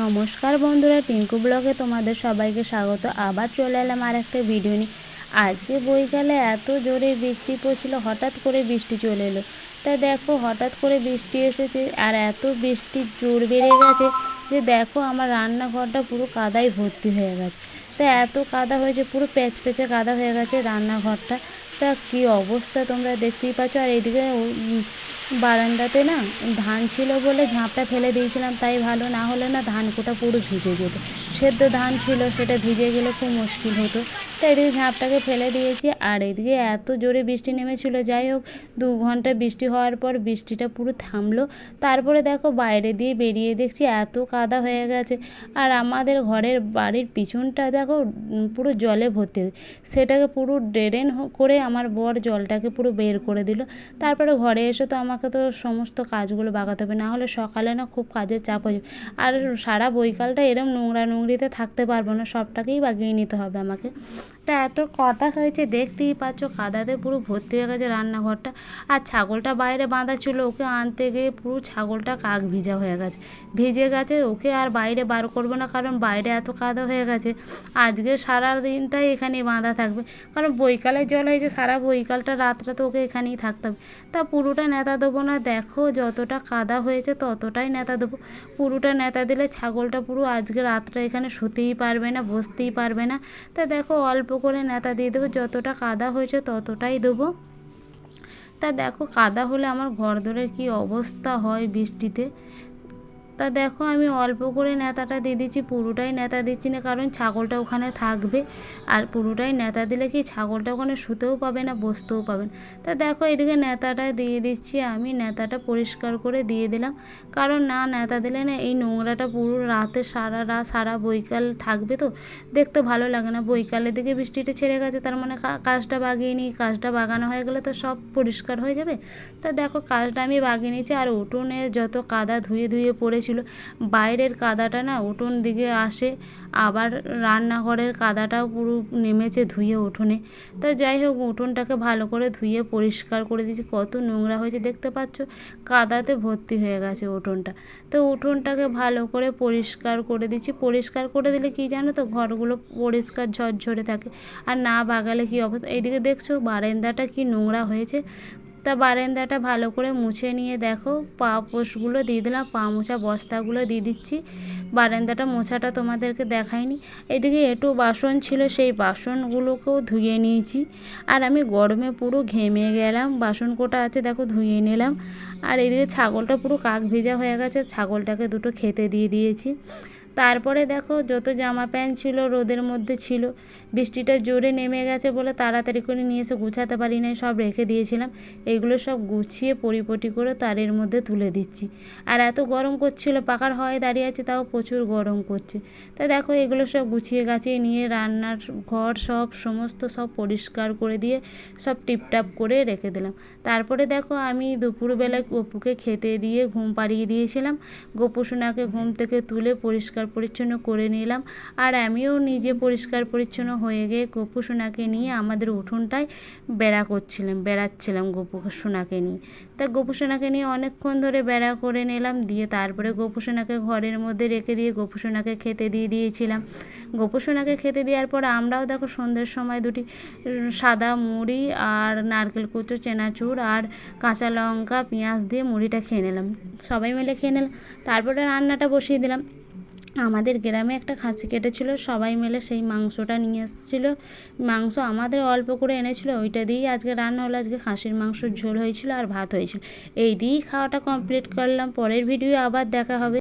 নমস্কার বন্ধুরা, টিঙ্কু ব্লগে তোমাদের সবাইকে স্বাগত। আবার চলে এলাম আর একটা ভিডিও নিয়ে। আজকে বৈকালে এত জোরে বৃষ্টি পড়ছিল, হঠাৎ করে বৃষ্টি চলে এলো। তা দেখো, হঠাৎ করে বৃষ্টি এসেছে আর এত বৃষ্টির জোর বেড়ে গেছে যে দেখো আমার রান্নাঘরটা পুরো কাদায় ভর্তি হয়ে গেছে। তা এত কাদা হয়েছে, পুরো প্যাচপ্যাচে কাদা হয়ে গেছে রান্নাঘরটা। তা কী অবস্থা তোমরা দেখতেই পাচ্ছ। আর এইদিকে বারান্দাতে না ধান ছিল বলে ঝাঁপটা ফেলে দিয়েছিলাম, তাই ভালো, না হলে না ধান কোটা পুরো ভিজে যেত। সেদ্ধ ধান ছিল, সেটা ভিজে গেলে খুব মুশকিল হতো। তাই এদিকে ঝাঁপটাকে ফেলে দিয়েছি। আর এদিকে এত জোরে বৃষ্টি নেমেছিল, যাই হোক 2 ঘন্টা বৃষ্টি হওয়ার পর বৃষ্টিটা পুরো থামলো। তারপরে দেখো বাইরে দিয়ে বেরিয়ে দেখছি এত কাদা হয়ে গেছে। আর আমাদের ঘরের বাড়ির পিছনটা দেখো পুরো জলে ভর্তি, সেটাকে পুরো ড্রেন করে আমার বর জলটাকে পুরো বের করে দিল। তারপরে ঘরে এসে তো আমাকে তো সমস্ত কাজগুলো বাগাতে হবে, না হলে সকালে না খুব কাজের চাপ হয়ে যাবে। আর সারা বৈকালটা এরম নোংরা নোংরিতে থাকতে পারবো না, সবটাকেই বাগিয়ে নিতে হবে আমাকে। তা এত কাদা হয়েছে দেখতেই পাচ্ছ, কাদাতে পুরো ভর্তি হয়ে গেছে রান্নাঘরটা। আর ছাগলটা বাইরে বাঁধা ছিল, ওকে আনতে গিয়ে পুরো ছাগলটা কাক ভিজা হয়ে গেছে, ভিজে গেছে। ওকে আর বাইরে বার করবো না, কারণ বাইরে এত কাদা হয়ে গেছে। আজকে সারা দিনটাই এখানেই বাঁধা থাকবে, কারণ বৈকালে জল হয়েছে, সারা বৈকালটা রাতটা তো ওকে এখানেই থাকতে হবে। তা পুরোটা নেতা দেবো না, দেখো যতটা কাদা হয়েছে ততটাই নেতা দেবো। পুরোটা নেতা দিলে ছাগলটা পুরো আজকে রাতটা এখানে শুতেই পারবে না, বসতেই পারবে না। তা দেখো অল্প করে নেতা দিয়ে দেবো, যতটা কাদা হয়েছে ততটাই দেবো। তা দেখো কাদা হলে আমার ঘর দোরের কী অবস্থা হয় বৃষ্টিতে। তা দেখো আমি অল্প করে নেতাটা দিয়ে দিচ্ছি, পুরোটাই নেতা দিচ্ছি না, কারণ ছাগলটা ওখানে থাকবে। আর পুরোটাই নেতা দিলে কি ছাগলটা ওখানে শুতেও পাবে না, বসতেও পাবে না। তা দেখো এদিকে নেতাটা দিয়ে দিচ্ছি, আমি নেতাটা পরিষ্কার করে দিয়ে দিলাম, কারণ না নেতা দিলে না এই নোংরাটা পুরো রাতে সারা রাত সারা বৈকাল থাকবে, তো দেখতে ভালো লাগে না। বৈকালের দিকে বৃষ্টিটা ছেড়ে গেছে, তার মানে কাজটা বাগিয়ে নিই, কাজটা বাগানো হয়ে গেলে তো সব পরিষ্কার হয়ে যাবে। তা দেখো কাজটা আমি বাগিয়ে নিয়েছি। আর উঠোনে যত কাদা ধুয়ে ধুয়ে পড়েছিল, বাইরের কাদাটা না উঠোন দিকে আসে, আবার রান্নাঘরের কাদাটাও পুরো নেমেছে ধুয়ে উঠোনে। তা যাই হোক উঠোনটাকে ভালো করে ধুয়ে পরিষ্কার করে দিয়েছি, কত নোংরা হয়েছে দেখতে পাচ্ছ, কাদাতে ভর্তি হয়ে গেছে উঠোনটা। তো উঠোনটাকে ভালো করে পরিষ্কার করে দিচ্ছি। পরিষ্কার করে দিলে কি জানো তো, ঘরগুলো পরিষ্কার ঝরঝরে থাকে। আর না বাগালে কী অবস্থা, এইদিকে দেখছো বারান্দাটা কি নোংরা হয়েছে। তা বারান্দাটা ভালো করে মুছে নিয়ে দেখো পা পোছগুলো দিয়ে দিলাম, পা মোছা বস্তাগুলো দিয়ে দিচ্ছি। বারান্দাটা মোছাটা তোমাদেরকে দেখাইনি। এদিকে একটু বাসন ছিল, সেই বাসনগুলোকেও ধুয়ে নিয়েছি। আর আমি গরমে পুরো ঘেমে গেলাম, বাসন কোটা আছে দেখো ধুয়ে নিলাম। আর এদিকে ছাগলটা পুরো কাক ভেজা হয়ে গেছে, ছাগলটাকে দুটো খেতে দিয়ে দিয়েছি। তারপরে দেখো যত জামা প্যান্ট ছিল রোদের মধ্যে ছিল, বৃষ্টিটা জোরে নেমে গেছে বলে তাড়াতাড়ি করে নিয়ে এসে গুছাতে পারি নাই, সব রেখে দিয়েছিলাম। এগুলো সব গুছিয়ে পরিপটি করে তারের মধ্যে তুলে দিচ্ছি। আর এত গরম করছিল, পাকার হাওয়ায় দাঁড়িয়ে আছে তাও প্রচুর গরম করছে। তা দেখো এগুলো সব গুছিয়ে গাছিয়ে নিয়ে রান্নার ঘর সব সমস্ত সব পরিষ্কার করে দিয়ে সব টিপটাপ করে রেখে দিলাম। তারপরে দেখো আমি দুপুরবেলায় গপুকে খেতে দিয়ে ঘুম পাড়িয়ে দিয়েছিলাম। গপু সোনাকে ঘুম থেকে তুলে পরিষ্কার পরিচ্ছন্ন করে নিলাম। আর আমিও নিজে পরিষ্কার পরিচ্ছন্ন হয়ে গিয়ে গপু সোনাকে নিয়ে আমাদের উঠোনটায় বেড়াচ্ছিলাম গপু সোনাকে নিয়ে। তা গপু সোনাকে নিয়ে অনেকক্ষণ ধরে বেড়া করে নিলাম, দিয়ে তারপরে গপু সোনাকে ঘরের মধ্যে রেখে দিয়ে গপু সোনাকে খেতে দিয়ে দিয়েছিলাম। গপু সোনাকে খেতে দেওয়ার পর আমরাও দেখো সন্ধ্যের সময় দুটি সাদা মুড়ি আর নারকেল কুচো, চেনাচুর আর কাঁচা লঙ্কা পেঁয়াজ দিয়ে মুড়িটা খেয়ে নিলাম, সবাই মিলে খেয়ে নিলাম। তারপরে রান্নাটা বসিয়ে দিলাম। আমাদের গ্রামে একটা খাসি কেটেছিল, সবাই মিলে সেই মাংসটা নিয়ে এসেছিলো। মাংস আমাদের অল্প করে এনেছিল, ওইটা দিয়েই আজকে রান্না হলো। আজকে খাসির মাংসর ঝোল হয়েছিল আর ভাত হয়েছিল, এই দিয়েই খাওয়াটা কমপ্লিট করলাম। পরের ভিডিও আবার দেখা হবে।